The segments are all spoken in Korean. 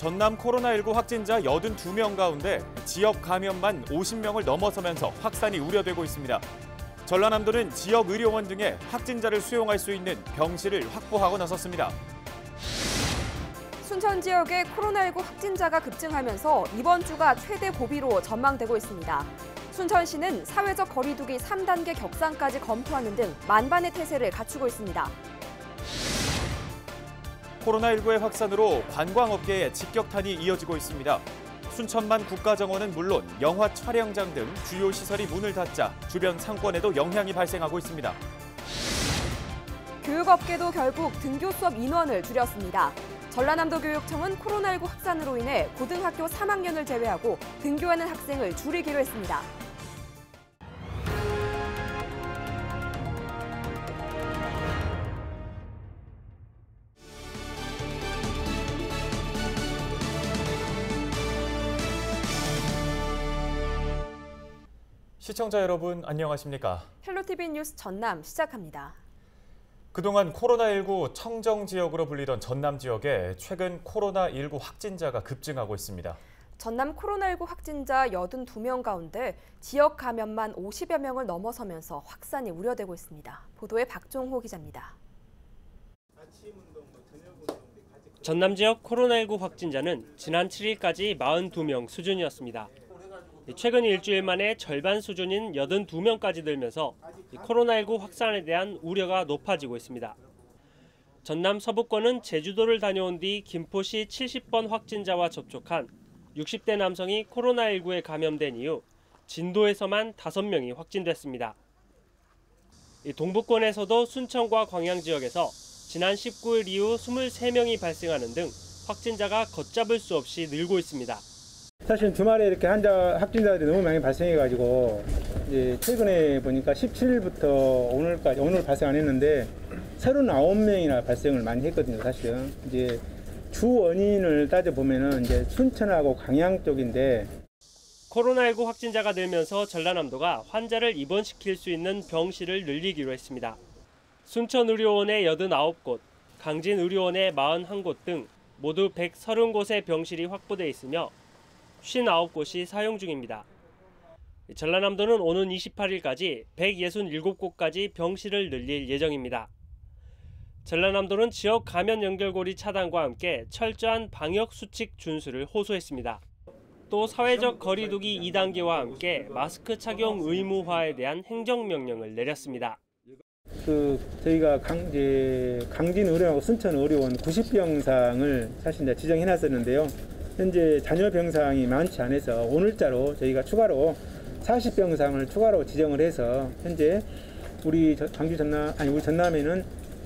전남 코로나19 확진자 82명 가운데 지역 감염만 50명을 넘어서면서 확산이 우려되고 있습니다. 전라남도는 지역 의료원 등에 확진자를 수용할 수 있는 병실을 확보하고 나섰습니다. 순천 지역의 코로나19 확진자가 급증하면서 이번 주가 최대 고비로 전망되고 있습니다. 순천시는 사회적 거리두기 3단계 격상까지 검토하는 등 만반의 태세를 갖추고 있습니다. 코로나19의 확산으로 관광업계에 직격탄이 이어지고 있습니다. 순천만 국가정원은 물론 영화 촬영장 등 주요 시설이 문을 닫자 주변 상권에도 영향이 발생하고 있습니다. 교육업계도 결국 등교 수업 인원을 줄였습니다. 전라남도 교육청은 코로나19 확산으로 인해 고등학교 3학년을 제외하고 등교하는 학생을 줄이기로 했습니다. 시청자 여러분 안녕하십니까? 헬로티비 뉴스 전남 시작합니다. 그동안 코로나19 청정 지역으로 불리던 전남 지역에 최근 코로나19 확진자가 급증하고 있습니다. 전남 코로나19 확진자 82명 가운데 지역 감염만 50여 명을 넘어서면서 확산이 우려되고 있습니다. 보도에 박종호 기자입니다. 전남 지역 코로나19 확진자는 지난 7일까지 42명 수준이었습니다. 최근 일주일 만에 절반 수준인 82명까지 늘면서 코로나19 확산에 대한 우려가 높아지고 있습니다. 전남 서부권은 제주도를 다녀온 뒤 김포시 70번 확진자와 접촉한 60대 남성이 코로나19에 감염된 이후 진도에서만 5명이 확진됐습니다. 동부권에서도 순천과 광양 지역에서 지난 19일 이후 23명이 발생하는 등 확진자가 걷잡을 수 없이 늘고 있습니다. 사실 주말에 이렇게 확진자들이 너무 많이 발생해가지고 이제 최근에 보니까 17일부터 오늘 발생 안 했는데 39명이나 발생을 많이 했거든요. 사실은 이제 주 원인을 따져 보면은 이제 순천하고 광양 쪽인데 코로나19 확진자가 늘면서 전라남도가 환자를 입원시킬 수 있는 병실을 늘리기로 했습니다. 순천의료원의 89곳, 강진의료원의 41곳 등 모두 130곳의 병실이 확보돼 있으며 59곳이 사용 중입니다. 전라남도는 오는 28일까지 167곳까지 병실을 늘릴 예정입니다. 전라남도는 지역 감염 연결고리 차단과 함께 철저한 방역 수칙 준수를 호소했습니다. 또 사회적 거리두기 2단계와 함께 마스크 착용 의무화에 대한 행정명령을 내렸습니다. 저희가 강진의료원하고 순천의료원 90병상을 사실 이제 지정해놨었는데요. 현재 잔여 병상이 많지 않아서 오늘자로 저희가 추가로 40병상을 추가로 지정을 해서 현재 우리 전남에는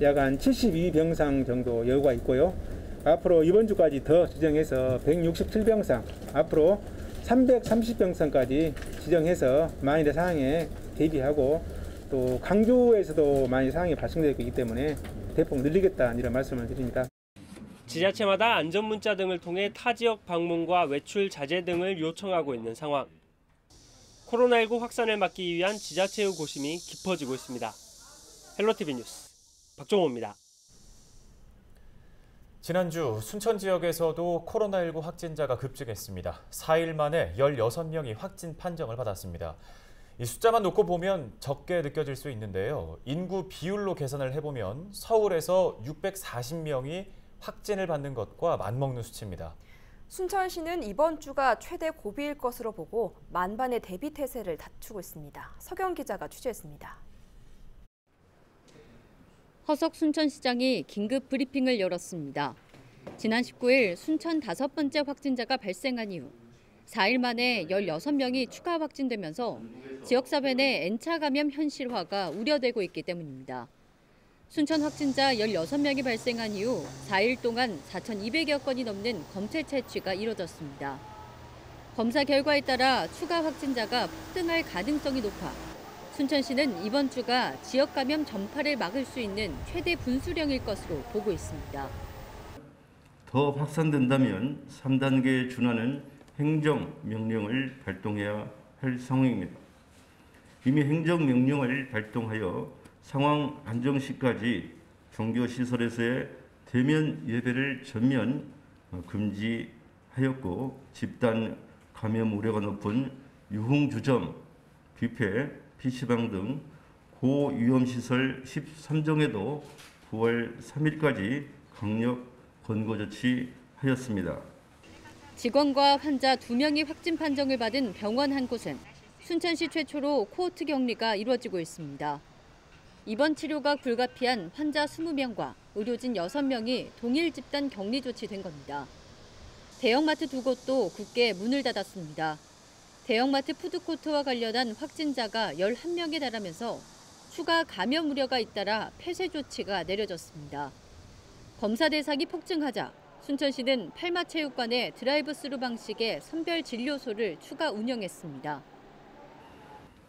약 한 72병상 정도 여유가 있고요. 앞으로 이번 주까지 더 지정해서 167병상, 앞으로 330병상까지 지정해서 만일의 상황에 대비하고 또 강조에서도 많이 상황이 발생되고 있기 때문에 대폭 늘리겠다 이런 말씀을 드립니다. 지자체마다 안전문자 등을 통해 타 지역 방문과 외출 자제 등을 요청하고 있는 상황. 코로나19 확산을 막기 위한 지자체의 고심이 깊어지고 있습니다. 헬로티비 뉴스 박종호입니다. 지난주 순천 지역에서도 코로나19 확진자가 급증했습니다. 4일 만에 16명이 확진 판정을 받았습니다. 이 숫자만 놓고 보면 적게 느껴질 수 있는데요. 인구 비율로 계산을 해보면 서울에서 640명이 확진을 받는 것과 맞먹는 수치입니다. 순천시는 이번 주가 최대 고비일 것으로 보고 만반의 대비 태세를 갖추고 있습니다. 서경 기자가 취재했습니다. 허석 순천시장이 긴급 브리핑을 열었습니다. 지난 19일 순천 5번째 확진자가 발생한 이후 4일 만에 16명이 추가 확진되면서 지역사회 내 N차 감염 현실화가 우려되고 있기 때문입니다. 순천 확진자 16명이 발생한 이후 4일 동안 4,200여 건이 넘는 검체 채취가 이뤄졌습니다. 검사 결과에 따라 추가 확진자가 폭등할 가능성이 높아 순천시는 이번 주가 지역 감염 전파를 막을 수 있는 최대 분수령일 것으로 보고 있습니다. 더 확산된다면 3단계에 준하는 행정명령을 발동해야 할 상황입니다. 이미 행정명령을 발동하여 상황 안정 시까지 종교시설에서의 대면 예배를 전면 금지 하였고 집단 감염 우려가 높은 유흥주점, 뷔페, PC방 등 고위험시설 13종에도 9월 3일까지 강력 권고 조치하였습니다. 직원과 환자 2명이 확진 판정을 받은 병원 한 곳은 순천시 최초로 코호트 격리가 이루어지고 있습니다. 입원 치료가 불가피한 환자 20명과 의료진 6명이 동일 집단 격리 조치된 겁니다. 대형마트 2곳도 굳게 문을 닫았습니다. 대형마트 푸드코트와 관련한 확진자가 11명에 달하면서 추가 감염 우려가 잇따라 폐쇄 조치가 내려졌습니다. 검사 대상이 폭증하자 순천시는 팔마체육관에 드라이브스루 방식의 선별 진료소를 추가 운영했습니다.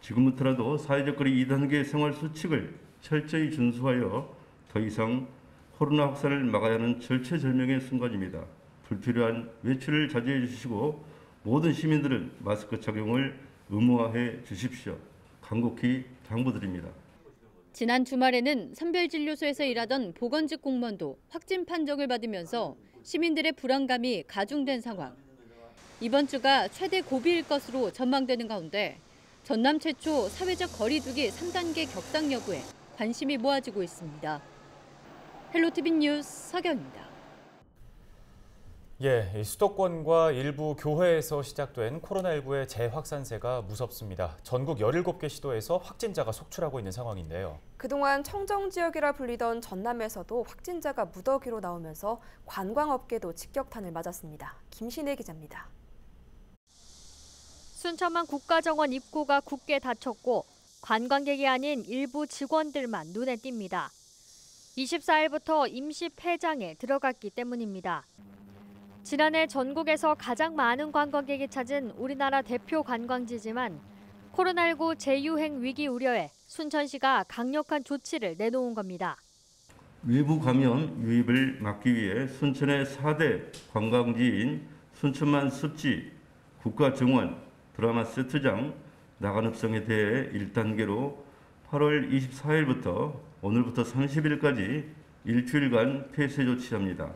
지금부터라도 사회적 거리 2단계 생활 수칙을 철저히 준수하여 더 이상 코로나 확산을 막아야 하는 절체절명의 순간입니다. 불필요한 외출을 자제해 주시고 모든 시민들은 마스크 착용을 의무화해 주십시오. 간곡히 당부드립니다. 지난 주말에는 선별진료소에서 일하던 보건직 공무원도 확진 판정을 받으면서 시민들의 불안감이 가중된 상황. 이번 주가 최대 고비일 것으로 전망되는 가운데 전남 최초 사회적 거리두기 3단계 격상 여부에 관심이 모아지고 있습니다. 헬로티비 뉴스 서경입니다. 수도권과 일부 교회에서 시작된 코로나19의 재확산세가 무섭습니다. 전국 17개 시도에서 확진자가 속출하고 있는 상황인데요. 그동안 청정지역이라 불리던 전남에서도 확진자가 무더기로 나오면서 관광업계도 직격탄을 맞았습니다. 김신혜 기자입니다. 순천만 국가정원 입구가 굳게 닫혔고 관광객이 아닌 일부 직원들만 눈에 띕니다. 24일부터 임시 폐장에 들어갔기 때문입니다. 지난해 전국에서 가장 많은 관광객이 찾은 우리나라 대표 관광지지만 코로나19 재유행 위기 우려에 순천시가 강력한 조치를 내놓은 겁니다. 외부 감염 유입을 막기 위해 순천의 4대 관광지인 순천만 습지, 국가정원, 드라마 세트장, 나간읍성에 대해 1단계로 8월 24일부터 오늘부터 30일까지 일주일간 폐쇄 조치합니다.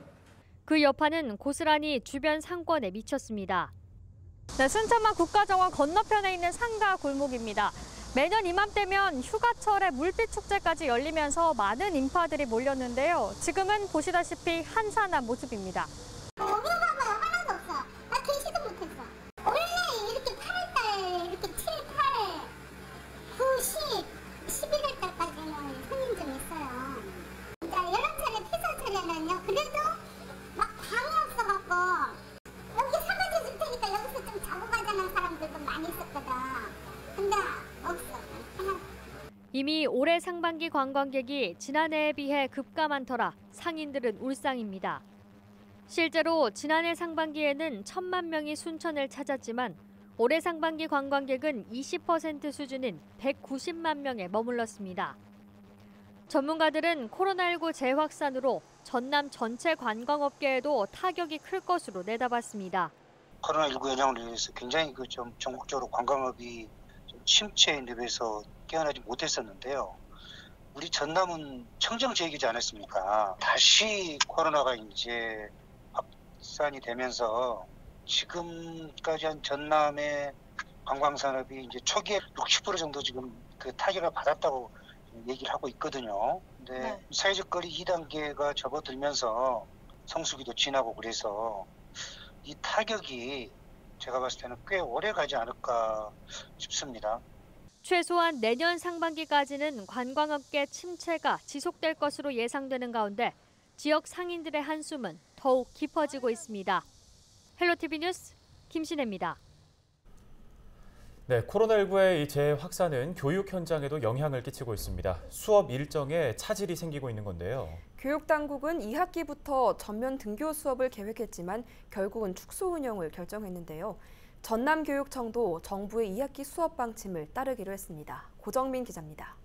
그 여파는 고스란히 주변 상권에 미쳤습니다. 순천만 국가정원 건너편에 있는 상가 골목입니다. 매년 이맘때면 휴가철에 물빛축제까지 열리면서 많은 인파들이 몰렸는데요. 지금은 보시다시피 한산한 모습입니다. 하나도 없어. 나 계시도 못했어. 원래 이렇게 8월달 이렇게 7, 8, 9, 10, 11월 달까지는 손님 좀 있어요. 여름철에 폐설철에는요. 그래도 막 방이 없어갖고 여기 사과지 줄 테니까 여기서 좀 자고 가자는 사람들도 많이 있었거든. 근데 없어. 이미 올해 상반기 관광객이 지난해에 비해 급감한 터라 상인들은 울상입니다. 실제로 지난해 상반기에는 1,000만 명이 순천을 찾았지만 올해 상반기 관광객은 20% 수준인 190만 명에 머물렀습니다. 전문가들은 코로나19 재확산으로 전남 전체 관광업계에도 타격이 클 것으로 내다봤습니다. 코로나19 영향으로 인해서 굉장히 좀 전국적으로 관광업이 좀 침체에 대비해서 깨어나지 못했었는데요. 우리 전남은 청정지역이지 않았습니까? 다시 코로나가 이제 확산이 되면서 지금까지 한 전남의 관광산업이 이제 초기에 60% 정도 지금 그 타격을 받았다고 얘기를 하고 있거든요. 근데 사회적 거리 2단계가 접어들면서 성수기도 지나고 그래서 이 타격이 제가 봤을 때는 꽤 오래 가지 않을까 싶습니다. 최소한 내년 상반기까지는 관광업계 침체가 지속될 것으로 예상되는 가운데 지역 상인들의 한숨은 더욱 깊어지고 있습니다. 헬로티비 뉴스 김신혜입니다. 코로나19의 이 재확산은 교육 현장에도 영향을 끼치고 있습니다. 수업 일정에 차질이 생기고 있는 건데요. 교육당국은 2학기부터 전면 등교 수업을 계획했지만 결국은 축소 운영을 결정했는데요. 전남교육청도 정부의 2학기 수업 방침을 따르기로 했습니다. 고정민 기자입니다.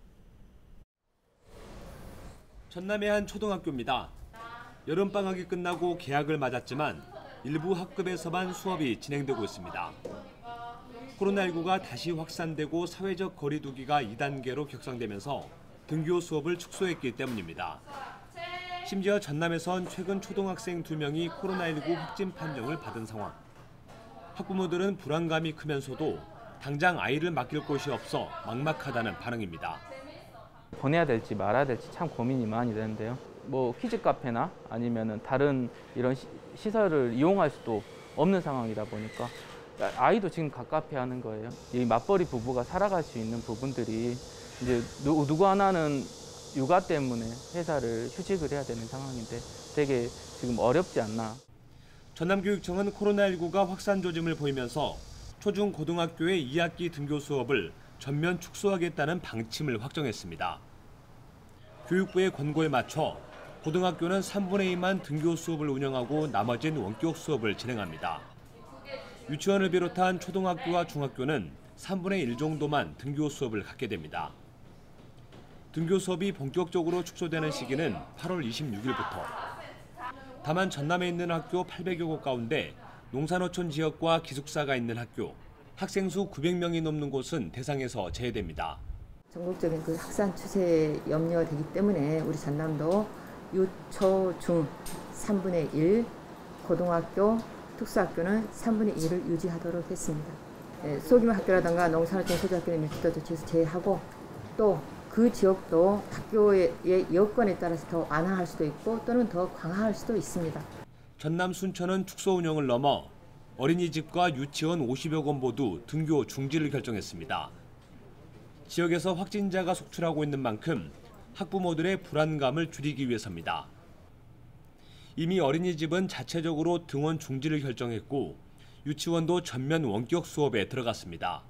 전남의 한 초등학교입니다. 여름방학이 끝나고 개학을 맞았지만 일부 학급에서만 수업이 진행되고 있습니다. 코로나19가 다시 확산되고 사회적 거리두기가 2단계로 격상되면서 등교 수업을 축소했기 때문입니다. 심지어 전남에선 최근 초등학생 2명이 코로나19 확진 판정을 받은 상황. 학부모들은 불안감이 크면서도 당장 아이를 맡길 곳이 없어 막막하다는 반응입니다. 보내야 될지 말아야 될지 참 고민이 많이 되는데요. 뭐 키즈 카페나 아니면은 다른 이런 시설을 이용할 수도 없는 상황이다 보니까 아이도 지금 갑갑해하는 거예요. 이 맞벌이 부부가 살아갈 수 있는 부분들이 이제 누구 하나는 육아 때문에 회사를 휴직을 해야 되는 상황인데 되게 지금 어렵지 않나. 전남교육청은 코로나19가 확산 조짐을 보이면서 초중 고등학교의 2학기 등교 수업을 전면 축소하겠다는 방침을 확정했습니다. 교육부의 권고에 맞춰 고등학교는 3분의 2만 등교 수업을 운영하고 나머지는 원격 수업을 진행합니다. 유치원을 비롯한 초등학교와 중학교는 3분의 1 정도만 등교 수업을 갖게 됩니다. 등교 수업이 본격적으로 축소되는 시기는 8월 26일부터. 다만 전남에 있는 학교 800여 곳 가운데 농산어촌 지역과 기숙사가 있는 학교, 학생 수 900명이 넘는 곳은 대상에서 제외됩니다. 전국적인 그 확산 추세에 염려되기 때문에 우리 전남도 유, 초, 중 3분의 1, 고등학교, 특수학교는 3분의 1을 유지하도록 했습니다. 소규모 학교라든가 농산어촌 소규학교는 밀집도 조치에서 제외하고 또 그 지역도 학교의 여건에 따라서 더 완화할 수도 있고 또는 더 강화할 수도 있습니다. 전남 순천은 축소 운영을 넘어 어린이집과 유치원 50여 곳 모두 등교 중지를 결정했습니다. 지역에서 확진자가 속출하고 있는 만큼 학부모들의 불안감을 줄이기 위해서입니다. 이미 어린이집은 자체적으로 등원 중지를 결정했고 유치원도 전면 원격 수업에 들어갔습니다.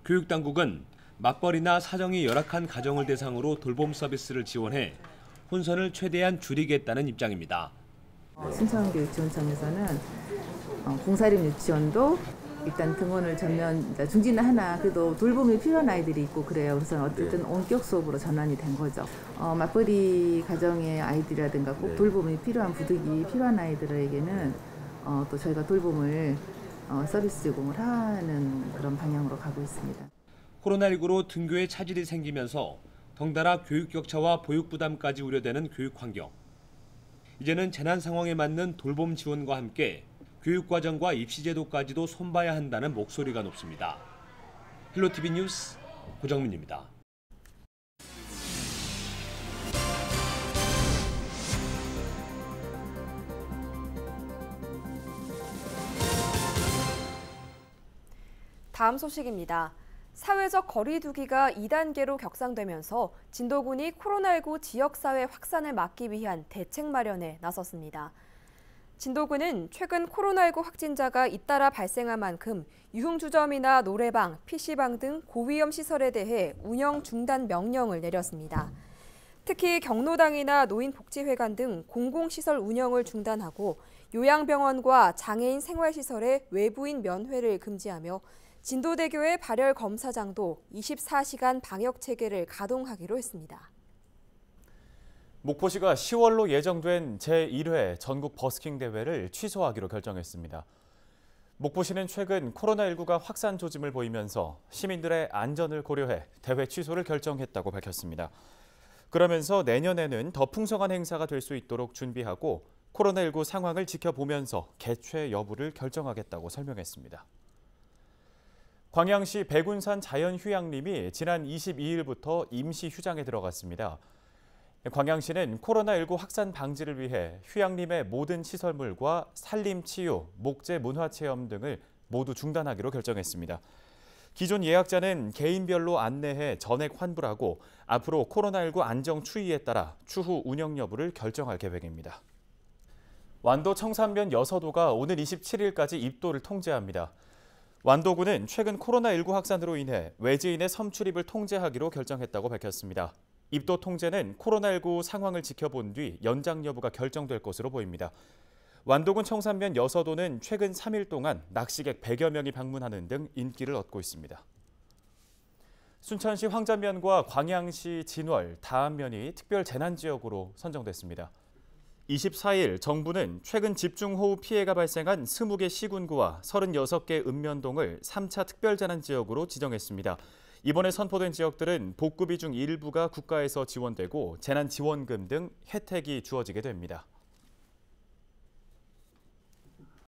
교육당국은 맞벌이나 사정이 열악한 가정을 대상으로 돌봄 서비스를 지원해 혼선을 최대한 줄이겠다는 입장입니다. 순천교육지원청에서는 공사림 유치원도 일단 등원을 전면 중지는 하나 그래도 돌봄이 필요한 아이들이 있고 그래요. 그래서 어쨌든 원격 수업으로 전환이 된 거죠. 맞벌이 가정의 아이들이라든가 꼭 돌봄이 필요한 부득이 필요한 아이들에게는 또 저희가 돌봄을 서비스 제공을 하는 그런 방향으로 가고 있습니다. 코로나19로 등교에 차질이 생기면서 덩달아 교육 격차와 보육 부담까지 우려되는 교육 환경. 이제는 재난 상황에 맞는 돌봄 지원과 함께 교육 과정과 입시 제도까지도 손봐야 한다는 목소리가 높습니다. 헬로티비 뉴스 고정민입니다. 다음 소식입니다. 사회적 거리 두기가 2단계로 격상되면서 진도군이 코로나19 지역사회 확산을 막기 위한 대책 마련에 나섰습니다. 진도군은 최근 코로나19 확진자가 잇따라 발생한 만큼 유흥주점이나 노래방, PC방 등 고위험 시설에 대해 운영 중단 명령을 내렸습니다. 특히 경로당이나 노인복지회관 등 공공시설 운영을 중단하고 요양병원과 장애인 생활시설의 외부인 면회를 금지하며 진도대교의 발열 검사장도 24시간 방역 체계를 가동하기로 했습니다. 목포시가 10월로 예정된 제1회 전국 버스킹 대회를 취소하기로 결정했습니다. 목포시는 최근 코로나19가 확산 조짐을 보이면서 시민들의 안전을 고려해 대회 취소를 결정했다고 밝혔습니다. 그러면서 내년에는 더 풍성한 행사가 될 수 있도록 준비하고 코로나19 상황을 지켜보면서 개최 여부를 결정하겠다고 설명했습니다. 광양시 백운산 자연휴양림이 지난 22일부터 임시 휴장에 들어갔습니다. 광양시는 코로나19 확산 방지를 위해 휴양림의 모든 시설물과 산림치유, 목재 문화체험 등을 모두 중단하기로 결정했습니다. 기존 예약자는 개인별로 안내해 전액 환불하고 앞으로 코로나19 안정 추이에 따라 추후 운영 여부를 결정할 계획입니다. 완도 청산면 여서도가 오늘 27일까지 입도를 통제합니다. 완도군은 최근 코로나19 확산으로 인해 외지인의 섬 출입을 통제하기로 결정했다고 밝혔습니다. 입도 통제는 코로나19 상황을 지켜본 뒤 연장 여부가 결정될 것으로 보입니다. 완도군 청산면 여서도는 최근 3일 동안 낚시객 100여 명이 방문하는 등 인기를 얻고 있습니다. 순천시 황전면과 광양시 진월, 다안면이 특별 재난지역으로 선정됐습니다. 24일 정부는 최근 집중호우 피해가 발생한 20개 시군구와 36개 읍면동을 3차 특별재난지역으로 지정했습니다. 이번에 선포된 지역들은 복구비 중 일부가 국가에서 지원되고 재난지원금 등 혜택이 주어지게 됩니다.